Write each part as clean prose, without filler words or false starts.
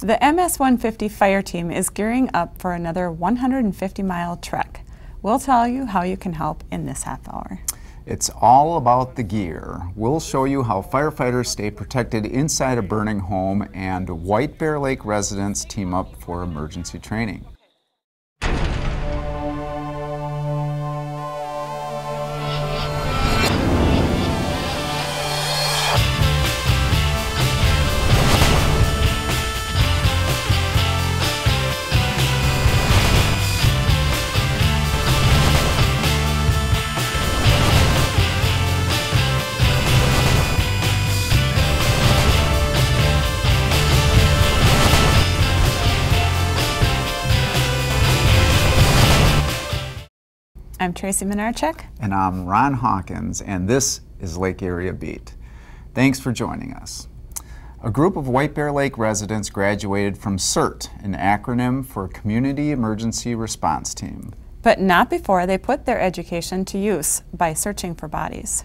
The MS-150 fire team is gearing up for another 150-mile trek. We'll tell you how you can help in this half hour. It's all about the gear. We'll show you how firefighters stay protected inside a burning home, and White Bear Lake residents team up for emergency training. I'm Tracy Minarchuk. And I'm Ron Hawkins, and this is Lake Area Beat. Thanks for joining us. A group of White Bear Lake residents graduated from CERT, an acronym for Community Emergency Response Team. But not before they put their education to use by searching for bodies.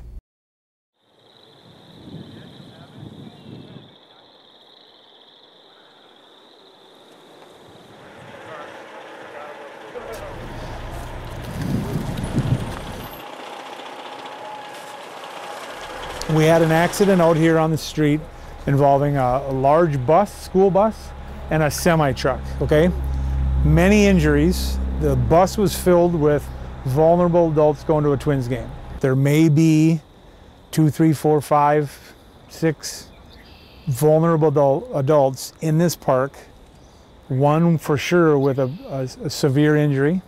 We had an accident out here on the street involving a large bus, school bus, and a semi-truck, okay? Many injuries. The bus was filled with vulnerable adults going to a Twins game. There may be 2, 3, 4, 5, 6 vulnerable adults in this park. One for sure with a severe injury,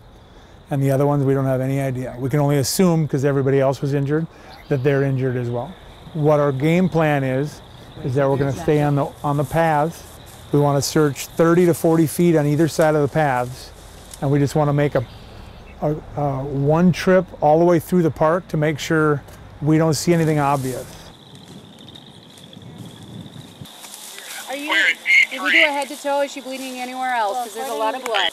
and the other ones we don't have any idea. We can only assume, because everybody else was injured, that they're injured as well. What our game plan is that we're going to stay on the paths. We want to search 30 to 40 feet on either side of the paths, and we just want to make a one trip all the way through the park to make sure we don't see anything obvious. If you do a head to toe, is she bleeding anywhere else? Because there's a lot of blood.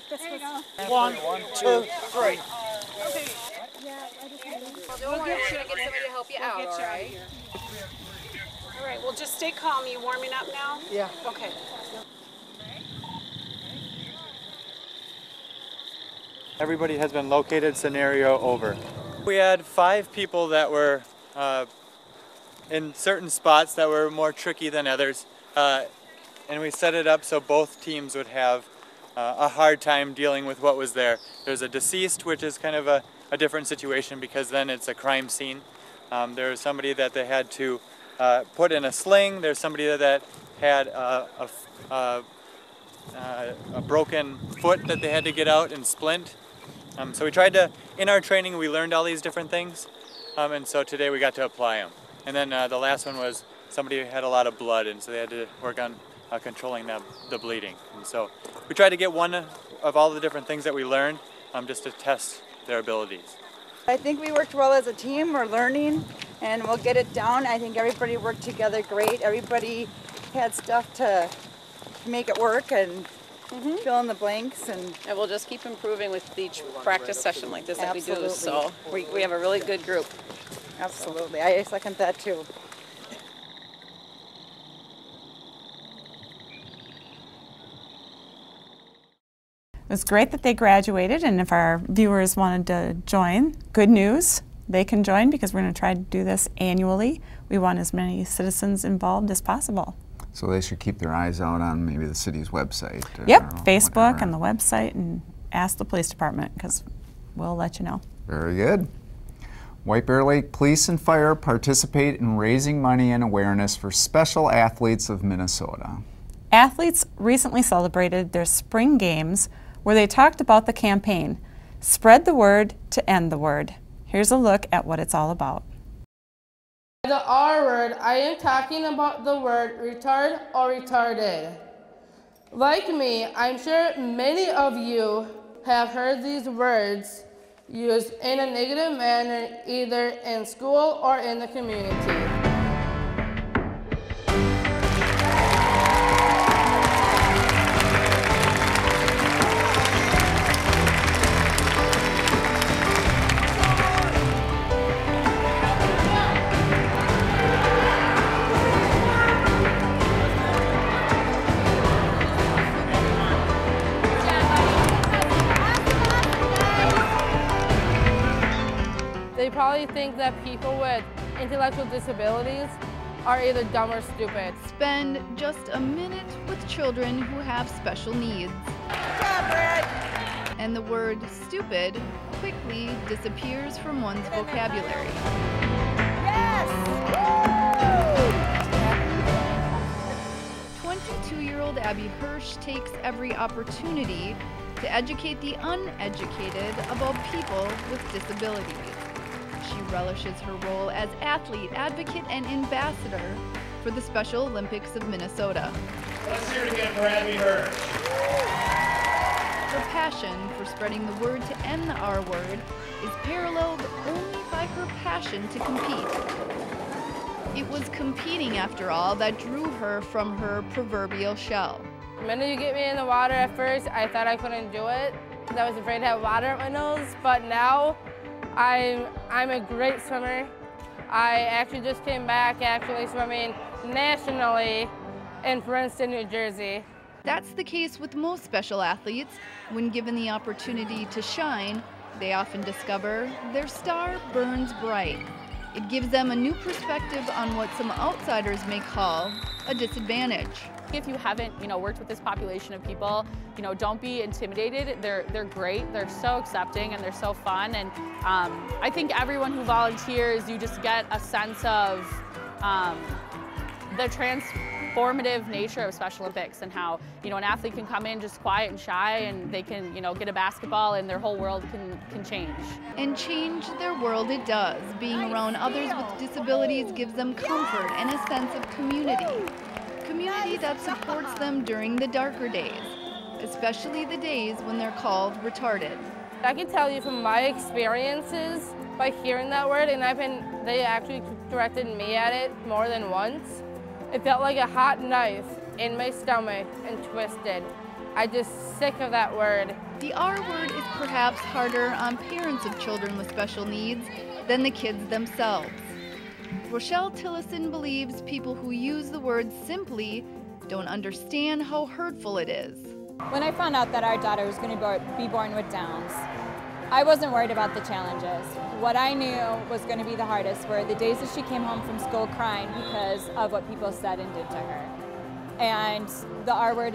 There you go. 1, 2, 3. We'll get somebody to help you out, all right? All right, well, just stay calm. You warming up now? Yeah. Okay. Everybody has been located, scenario over. We had 5 people that were in certain spots that were more tricky than others, and we set it up so both teams would have a hard time dealing with what was there. There's a deceased, which is kind of a different situation because then it's a crime scene. There's somebody that they had to put in a sling. There's somebody that had a broken foot that they had to get out and splint. So we tried to, in our training, we learned all these different things, and so today we got to apply them. And then the last one was somebody who had a lot of blood, and so they had to work on controlling the bleeding. And so we tried to get one of all the different things that we learned just to test their abilities. I think we worked well as a team. We're learning and we'll get it down. I think everybody worked together great. Everybody had stuff to make it work and fill in the blanks. And we'll just keep improving with each practice session like this that we do. So we have a really good group. Absolutely. I second that too. It was great that they graduated, and if our viewers wanted to join, good news, they can join because we're going to try to do this annually. We want as many citizens involved as possible. So they should keep their eyes out on maybe the city's website. Yep, Facebook and the website, and ask the police department because we'll let you know. Very good. White Bear Lake Police and Fire participate in raising money and awareness for Special Athletes of Minnesota. Athletes recently celebrated their spring games where they talked about the campaign, Spread the Word to End the Word. Here's a look at what it's all about. The R word, I am talking about the word retard or retarded. Like me, I'm sure many of you have heard these words used in a negative manner either in school or in the community. they probably think that people with intellectual disabilities are either dumb or stupid. Spend just a minute with children who have special needs. Good job, Brad. And the word stupid quickly disappears from one's vocabulary. Yes! 22-year-old Abby Hirsch takes every opportunity to educate the uneducated about people with disabilities. She relishes her role as athlete, advocate, and ambassador for the Special Olympics of Minnesota. Let's hear it again for Abby Hirsch. Her passion for spreading the word to end the R word is paralleled only by her passion to compete. It was competing, after all, that drew her from her proverbial shell. The minute you get me in the water at first, I thought I couldn't do it because I was afraid to have water at my nose, but now I'm a great swimmer. I actually just came back swimming nationally in Princeton, New Jersey. That's the case with most special athletes. When given the opportunity to shine, they often discover their star burns bright. It gives them a new perspective on what some outsiders may call a disadvantage. If you haven't, worked with this population of people, don't be intimidated. They're great. They're so accepting and they're so fun. And I think everyone who volunteers, you just get a sense of the transformative nature of Special Olympics and how, an athlete can come in just quiet and shy and they can, get a basketball and their whole world can change. And change their world it does. Being around others with disabilities gives them comfort and a sense of community. Community that supports them during the darker days, especially the days when they're called retarded. I can tell you from my experiences by hearing that word, and they actually corrected me at it more than once. It felt like a hot knife in my stomach and twisted. I'm just sick of that word. The R word is perhaps harder on parents of children with special needs than the kids themselves. Rochelle Tillison believes people who use the word simply don't understand how hurtful it is. When I found out that our daughter was going to be born with Downs, I wasn't worried about the challenges. What I knew was going to be the hardest were the days that she came home from school crying because of what people said and did to her. And the R word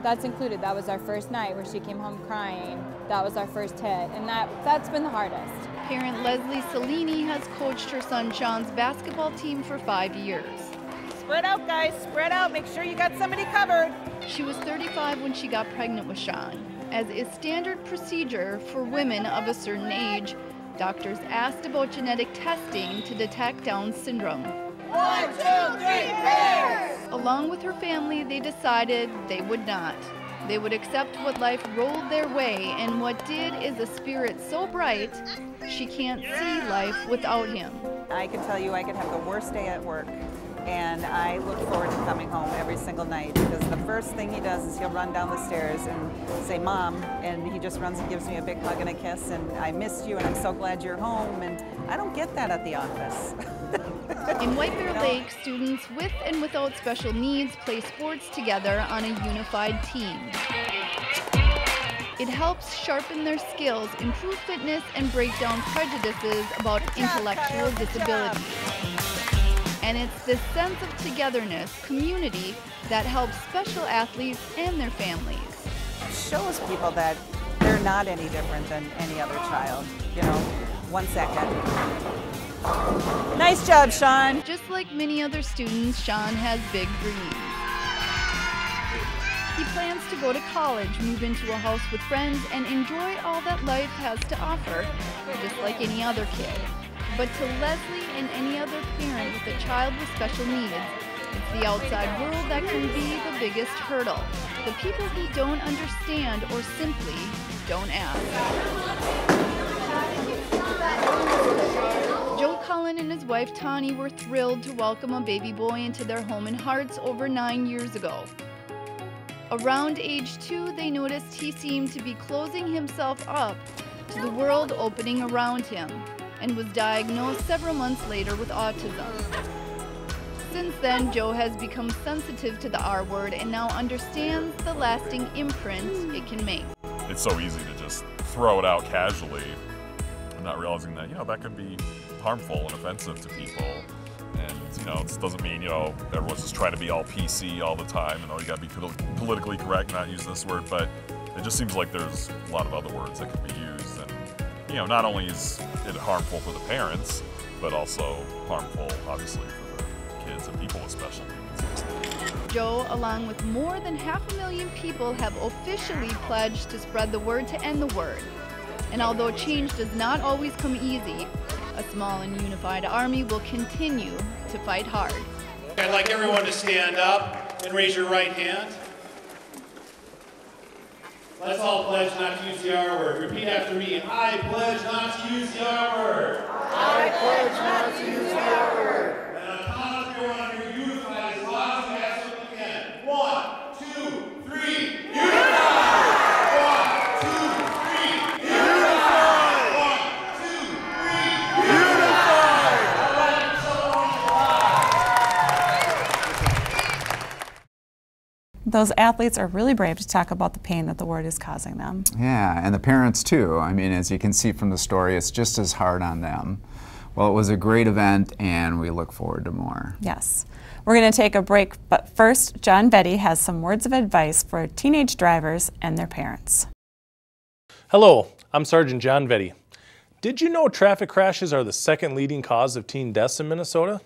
that's included. That was our first night where she came home crying. That was our first hit, and that's been the hardest. Parent Leslie Salini has coached her son Sean's basketball team for 5 years. Spread out, guys. Spread out. Make sure you got somebody covered. She was 35 when she got pregnant with Sean. As is standard procedure for women of a certain age, doctors asked about genetic testing to detect Down syndrome. 1, 2, 3, pairs! Along with her family, they decided they would not. They would accept what life rolled their way, and what did is a spirit so bright, she can't see life without him. I can tell you I could have the worst day at work, and I look forward to coming home every single night, because the first thing he does is he'll run down the stairs and say, "Mom," and he just runs and gives me a big hug and a kiss, and "I missed you, and I'm so glad you're home," and I don't get that at the office. In White Bear Lake, students with and without special needs play sports together on a unified team. It helps sharpen their skills, improve fitness, and break down prejudices about intellectual disabilities. And it's this sense of togetherness, community, that helps special athletes and their families. It shows people that they're not any different than any other child. 1 second. Nice job, Sean. Just like many other students, Sean has big dreams. He plans to go to college, move into a house with friends, and enjoy all that life has to offer, just like any other kid. But to Leslie and any other parent with a child with special needs, it's the outside world that can be the biggest hurdle. The people who don't understand or simply don't ask. Joe Cullen and his wife Tawny were thrilled to welcome a baby boy into their home in Hearts over 9 years ago. Around age 2, they noticed he seemed to be closing himself up to the world opening around him, and was diagnosed several months later with autism. Since then, Joe has become sensitive to the R word and now understands the lasting imprint it can make. It's so easy to just throw it out casually. not realizing that, that could be harmful and offensive to people. And, it doesn't mean, everyone's just trying to be all PC all the time and, you gotta be politically correct, not use this word, but it just seems like there's a lot of other words that could be used. And, not only is it harmful for the parents, but also harmful, obviously, for the kids and people with special needs. Joe, along with more than 500,000 people, have officially pledged to spread the word to end the word. And although change does not always come easy, a small and unified army will continue to fight hard. I'd like everyone to stand up and raise your right hand. Let's all pledge not to use the R word. Repeat after me. I pledge not to use the R word. I pledge not to use the R word. And on count of everyone under unify as loud as you absolutely can. 1, 2, 3, unify! 1, 2, 3, unify! 1, 2, 3, unify! All right, Those athletes are really brave to talk about the pain that the word is causing them. Yeah, and the parents too. I mean, as you can see from the story, it's just as hard on them. Well, it was a great event, and we look forward to more. Yes. We're going to take a break, but first, John Betty has some words of advice for teenage drivers and their parents. Hello, I'm Sergeant John Vetty. Did you know traffic crashes are the second leading cause of teen deaths in Minnesota?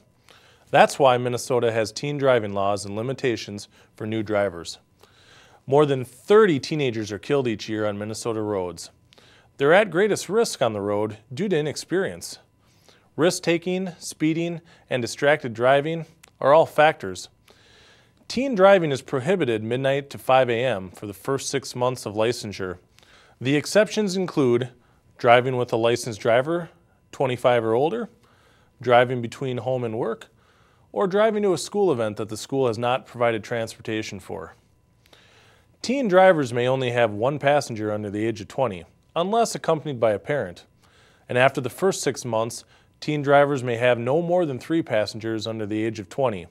That's why Minnesota has teen driving laws and limitations for new drivers. More than 30 teenagers are killed each year on Minnesota roads. They're at greatest risk on the road due to inexperience. Risk-taking, speeding, and distracted driving are all factors. Teen driving is prohibited midnight to 5 a.m. for the first 6 months of licensure. The exceptions include driving with a licensed driver, 25 or older, driving between home and work, or driving to a school event that the school has not provided transportation for. Teen drivers may only have one passenger under the age of 20, unless accompanied by a parent. And after the first 6 months, teen drivers may have no more than 3 passengers under the age of 20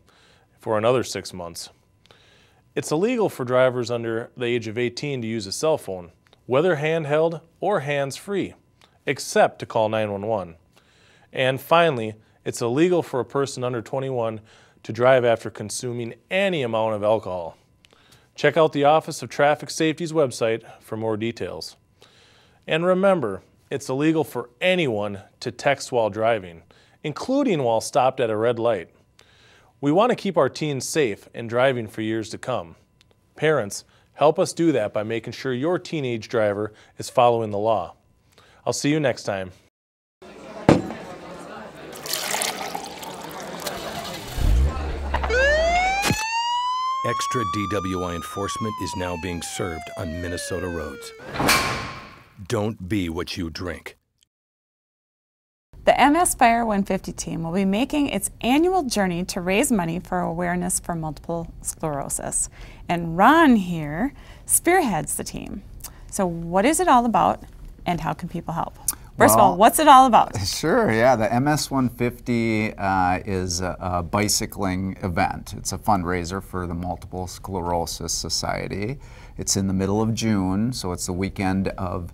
for another 6 months. It's illegal for drivers under the age of 18 to use a cell phone, whether handheld or hands-free, except to call 911. And finally, it's illegal for a person under 21 to drive after consuming any amount of alcohol. Check out the Office of Traffic Safety's website for more details. And remember, it's illegal for anyone to text while driving, including while stopped at a red light. We want to keep our teens safe and driving for years to come. Parents, help us do that by making sure your teenage driver is following the law. I'll see you next time. Extra DWI enforcement is now being served on Minnesota roads. Don't be what you drink. The MS Fire 150 team will be making its annual journey to raise money for awareness for multiple sclerosis. And Ron here spearheads the team. So what is it all about, and how can people help? First of all, what's it all about? Sure, yeah. The MS 150 is a bicycling event. It's a fundraiser for the Multiple Sclerosis Society. It's in the middle of June, so it's the weekend of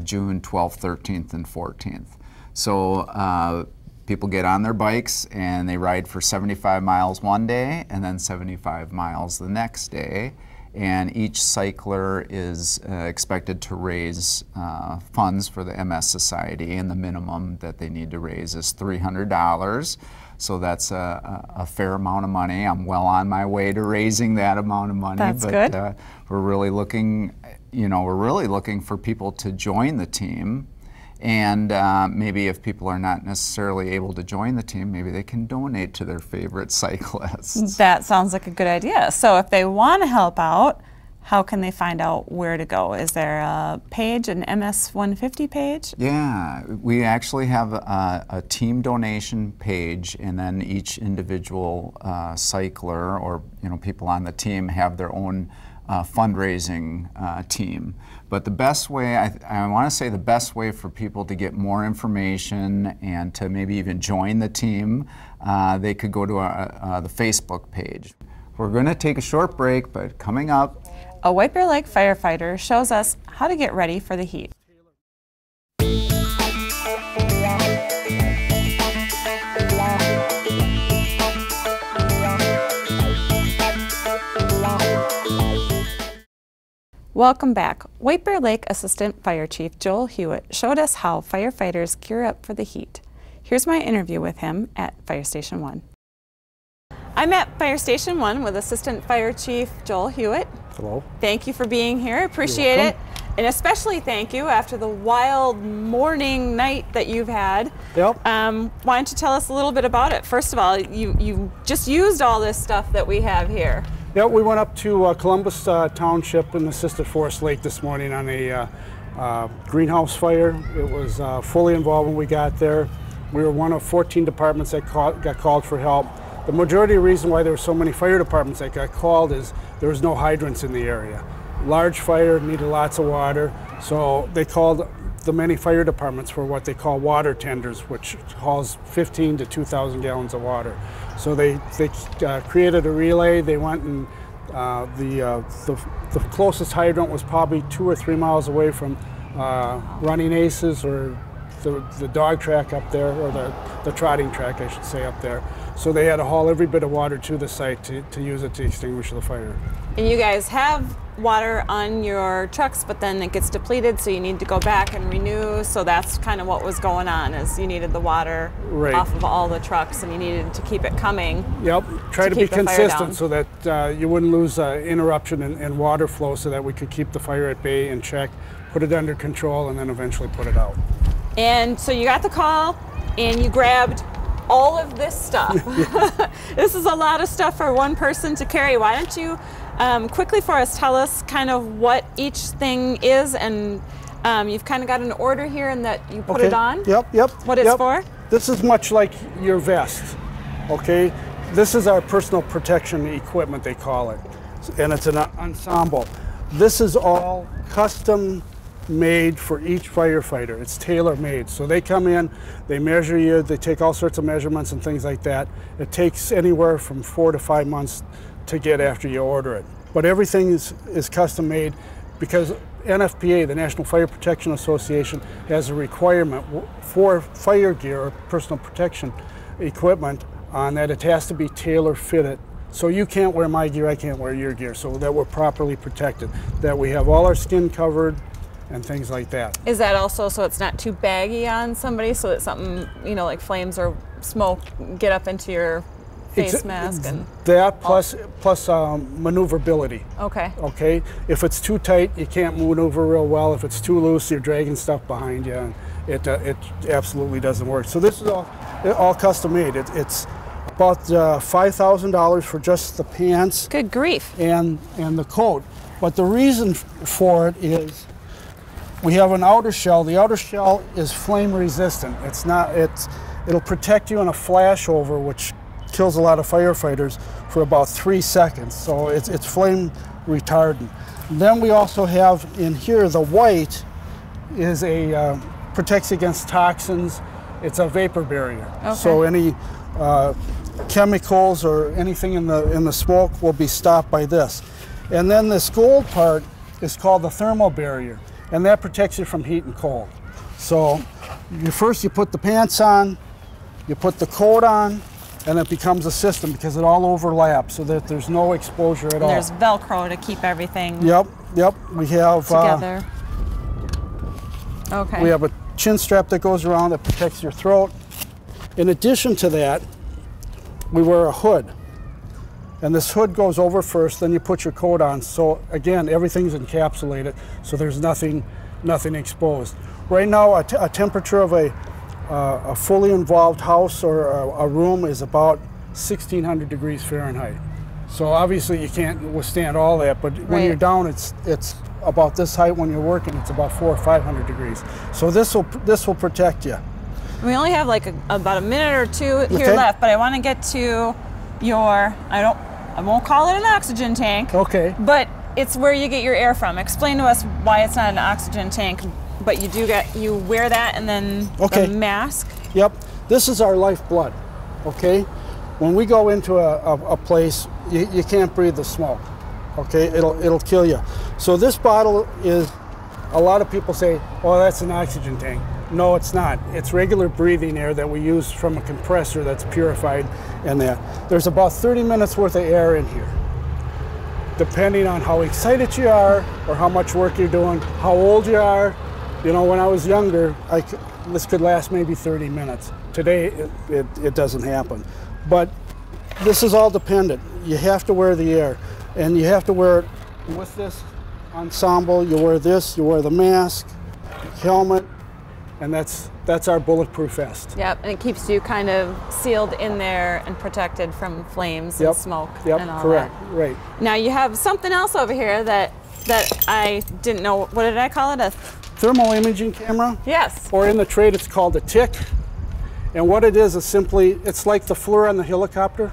June 12th, 13th, and 14th. So people get on their bikes and they ride for 75 miles one day and then 75 miles the next day. And each cycler is expected to raise funds for the MS Society, and the minimum that they need to raise is $300. So that's a fair amount of money. I'm well on my way to raising that amount of money. That's good. We're really looking, for people to join the team. And maybe if people are not necessarily able to join the team, maybe they can donate to their favorite cyclists. That sounds like a good idea. So if they want to help out, how can they find out where to go? Is there a page, an MS 150 page? Yeah, we actually have a team donation page, and then each individual cycler or people on the team have their own fundraising team. But the best way, I want to say the best way for people to get more information and to maybe even join the team, they could go to the Facebook page. We're going to take a short break, but coming up, a White Bear Lake firefighter shows us how to get ready for the heat. Welcome back. White Bear Lake Assistant Fire Chief Joel Hewitt showed us how firefighters gear up for the heat. Here's my interview with him at Fire Station 1. I'm at Fire Station 1 with Assistant Fire Chief Joel Hewitt. Hello. Thank you for being here. Appreciate it. And especially thank you after the wild morning night that you've had. Yep. Why don't you tell us a little bit about it? First of all, you just used all this stuff that we have here. Yeah, we went up to Columbus Township and assisted Forest Lake this morning on a greenhouse fire. It was fully involved when we got there. We were one of 14 departments that got called for help. The majority of the reason why there were so many fire departments that got called is there was no hydrants in the area. Large fire, needed lots of water, so they called the many fire departments for what they call water tenders, which hauls 15 to 2,000 gallons of water. So they created a relay. They went and the closest hydrant was probably 2 or 3 miles away from Running Aces or the dog track up there, or the trotting track, I should say, up there. So they had to haul every bit of water to the site to use it to extinguish the fire. And you guys have water on your trucks, but then it gets depleted, so you need to go back and renew. So that's kind of what was going on, is you needed the water off of all the trucks, and you needed to keep it coming. Yep, try to be consistent so that you wouldn't lose interruption in water flow, so that we could keep the fire at bay and check, put it under control, and then eventually put it out. And so you got the call, and you grabbed all of this stuff. This is a lot of stuff for one person to carry. Why don't you quickly for us tell us kind of what each thing is, and you've kind of got an order here and that you put it on? Yep. What it's for? This is much like your vest, okay? This is our personal protection equipment, they call it, and it's an ensemble. This is all custom made for each firefighter. It's tailor-made. So they come in, they measure you, they take all sorts of measurements and things like that. It takes anywhere from 4 to 5 months to get after you order it. But everything is custom made because NFPA, the National Fire Protection Association, has a requirement for fire gear or personal protection equipment on that it has to be tailor-fitted. So you can't wear my gear, I can't wear your gear, so that we're properly protected, that we have all our skin covered, and things like that. Is that also so it's not too baggy on somebody, so that something, you know, like flames or smoke get up into your face mask? And that plus maneuverability. Okay. If it's too tight, you can't maneuver real well. If it's too loose, you're dragging stuff behind you, and it absolutely doesn't work. So this is all custom made. It's about $5,000 for just the pants. Good grief. And the coat. But the reason for it is we have an outer shell. The outer shell is flame resistant. It'll protect you in a flashover, which kills a lot of firefighters, for about 3 seconds. So it's flame retardant. Then we also have in here the white is protects against toxins. It's a vapor barrier. Okay. So any chemicals or anything in the smoke will be stopped by this. And then this gold part is called the thermal barrier, and that protects you from heat and cold. So first you put the pants on, you put the coat on, and it becomes a system because it all overlaps so that there's no exposure at all. There's Velcro to keep everything Yep. We have together. Okay. We have a chin strap that goes around that protects your throat. In addition to that, we wear a hood. And this hood goes over first, then you put your coat on. So again, everything's encapsulated, so there's nothing exposed. Right now, a temperature of a fully involved house or a room is about 1,600 degrees Fahrenheit. So obviously you can't withstand all that, but when you're down, it's about this height. When you're working, it's about 400 or 500 degrees. So this will protect you. We only have like about a minute or two here left, but I want to get to your, I won't call it an oxygen tank. Okay. But it's where you get your air from. Explain to us why it's not an oxygen tank, but you wear that and then the mask. Yep. This is our lifeblood. Okay. When we go into a place, you can't breathe the smoke. Okay. It'll kill you. So this bottle is, a lot of people say, oh, that's an oxygen tank. No, it's not. It's regular breathing air that we use from a compressor that's purified and that. There's about 30 minutes worth of air in here. depending on how excited you are or how much work you're doing, how old you are. You know, when I was younger, this could last maybe 30 minutes. Today, it doesn't happen. But this is all dependent. You have to wear the air, and you have to wear it with this ensemble. You wear this, you wear the mask, helmet, and that's our bulletproof vest. Yep, and it keeps you kind of sealed in there and protected from flames and smoke and all correct, that. right. Now you have something else over here that I didn't know. What did I call it? A thermal imaging camera. Yes. Or in the trade, it's called a TIC. And what it is simply, it's like the FLIR on the helicopter.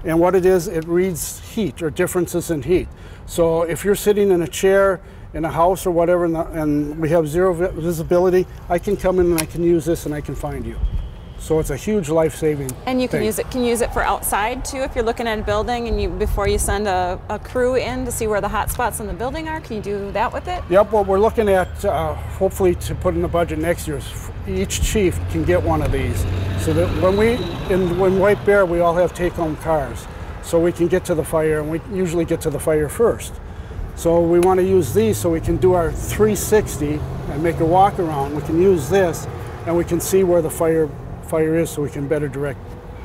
And what it is, it reads heat or differences in heat. So if you're sitting in a chair in a house or whatever, and we have zero visibility, I can come in and I can use this and I can find you. So it's a huge life-saving And you can thing. use it for outside too. If you're looking at a building and before you send a crew in to see where the hot spots in the building are, can you do that with it? Yep, what we're looking at, hopefully to put in the budget next year, is each chief can get one of these. So that when White Bear, we all have take-home cars. So we can get to the fire, and we usually get to the fire first. So we want to use these so we can do our 360 and make a walk around. We can use this, and we can see where the fire is so we can better direct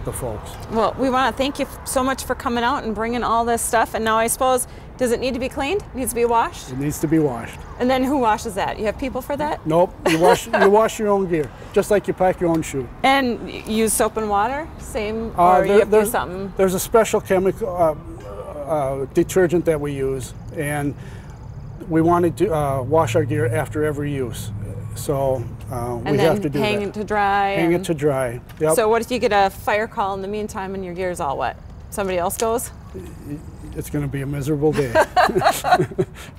the folks. Well, we want to thank you so much for coming out and bringing all this stuff. And now I suppose, does it need to be cleaned? It needs to be washed? It needs to be washed. And then who washes that? You have people for that? Nope, you wash your own gear, just like you pack your own shoe. And use soap and water? Same, or you have to do something? There's a special chemical detergent that we use, and we want to wash our gear after every use. So we have to do that. Hang it to dry. Hang it to dry. Yep. So what if you get a fire call in the meantime and your gear's all wet? Somebody else goes? It's going to be a miserable day.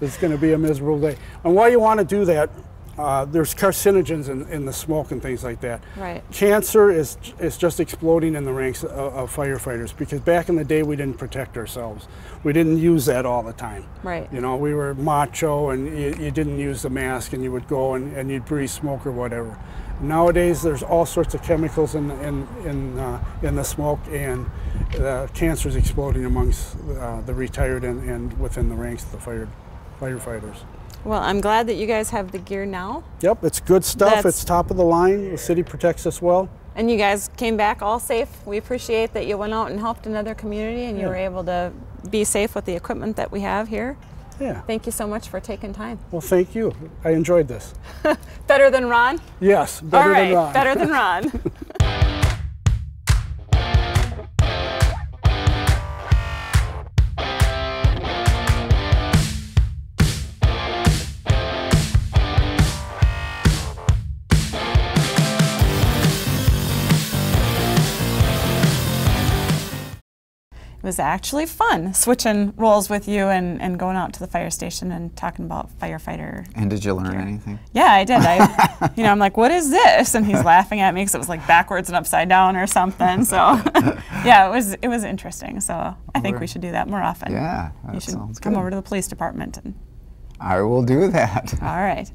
It's going to be a miserable day. And why you want to do that, there's carcinogens in the smoke and things like that. Right. Cancer is just exploding in the ranks of firefighters, because back in the day we didn't protect ourselves. We didn't use that all the time. Right. You know, we were macho, and you didn't use the mask, and you would go and you'd breathe smoke or whatever. Nowadays there's all sorts of chemicals in the smoke, and cancer is exploding amongst the retired and within the ranks of the firefighters. Well, I'm glad that you guys have the gear now. Yep, it's good stuff. It's top of the line. The city protects us well. And you guys came back all safe. We appreciate that you went out and helped another community, and you were able to be safe with the equipment that we have here. Yeah. Thank you so much for taking time. Well, thank you. I enjoyed this. Better than Ron? Yes, better than Ron. Better than Ron. It was actually fun switching roles with you and going out to the fire station and talking about firefighter. And did you learn anything? Yeah, I did. I'm like, what is this? And he's laughing at me because it was like backwards and upside down or something. So yeah, it was interesting. So I think we should do that more often. Yeah, you should come over to the police department. I will do that. All right.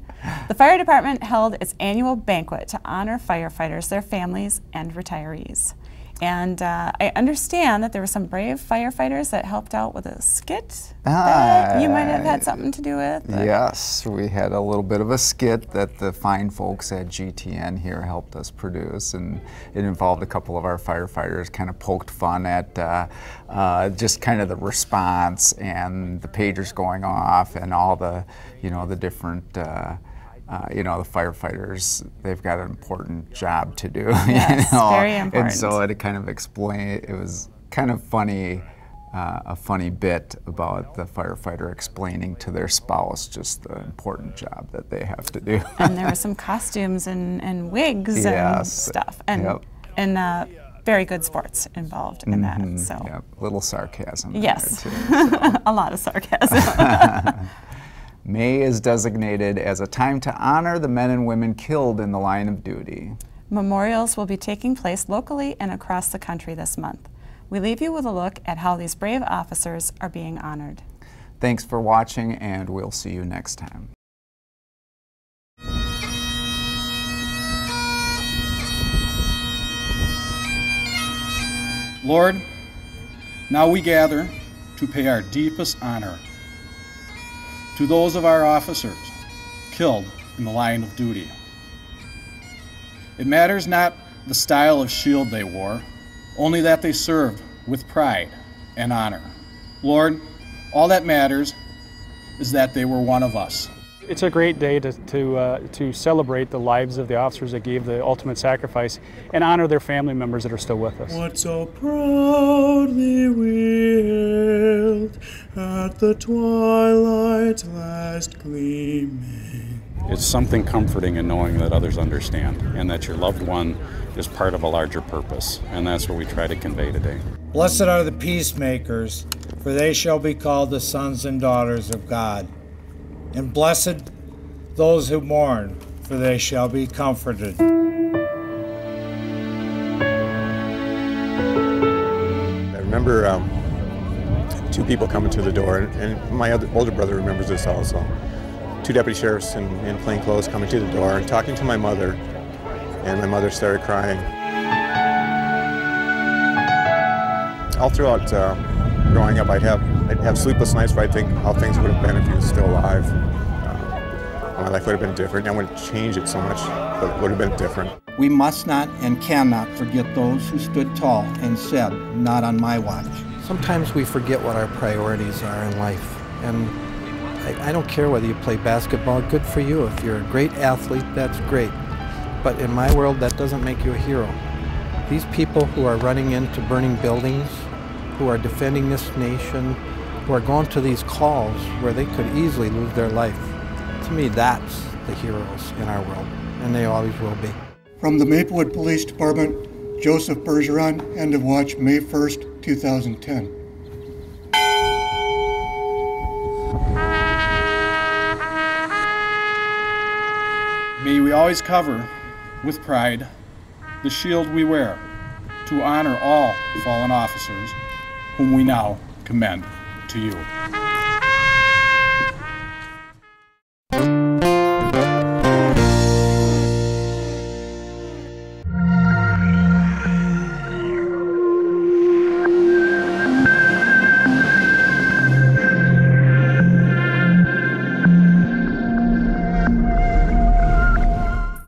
The fire department held its annual banquet to honor firefighters, their families, and retirees. And I understand that there were some brave firefighters that helped out with a skit that you might have had something to do with. Yes, we had a little bit of a skit that the fine folks at GTN here helped us produce, and it involved a couple of our firefighters kind of poked fun at just kind of the response and the pagers going off and all the, the different the firefighters, they've got an important job to do. Yes, very important. And so it kind of explained, it was kind of funny, a funny bit about the firefighter explaining to their spouse just the important job that they have to do. And there were some costumes and wigs and stuff. And, and very good sports involved in that. So Yep, little sarcasm. Yes, there too, so. A lot of sarcasm. May is designated as a time to honor the men and women killed in the line of duty. Memorials will be taking place locally and across the country this month. We leave you with a look at how these brave officers are being honored. Thanks for watching, and we'll see you next time. Lord, now we gather to pay our deepest honor to those of our officers killed in the line of duty. It matters not the style of shield they wore, only that they served with pride and honor. Lord, all that matters is that they were one of us. It's a great day to celebrate the lives of the officers that gave the ultimate sacrifice and honor their family members that are still with us. What so proudly we hailed at the twilight's last gleaming. It's something comforting in knowing that others understand and that your loved one is part of a larger purpose, and that's what we try to convey today. Blessed are the peacemakers, for they shall be called the sons and daughters of God. And blessed those who mourn, for they shall be comforted. I remember two people coming to the door, and my older brother remembers this also. Two deputy sheriffs in plain clothes coming to the door and talking to my mother, and my mother started crying. All throughout growing up, I'd have sleepless nights where I'd think how things would have been if he was still alive. My life would have been different. I wouldn't change it so much, but it would have been different. We must not and cannot forget those who stood tall and said, "Not on my watch." Sometimes we forget what our priorities are in life, and I don't care whether you play basketball, good for you. If you're a great athlete, that's great. But in my world, that doesn't make you a hero. These people who are running into burning buildings, who are defending this nation, who are going to these calls where they could easily lose their life, to me, that's the heroes in our world, and they always will be. From the Maplewood Police Department, Joseph Bergeron, end of watch, May 1st, 2010. May we always cover, with pride, the shield we wear to honor all fallen officers whom we now commend to you.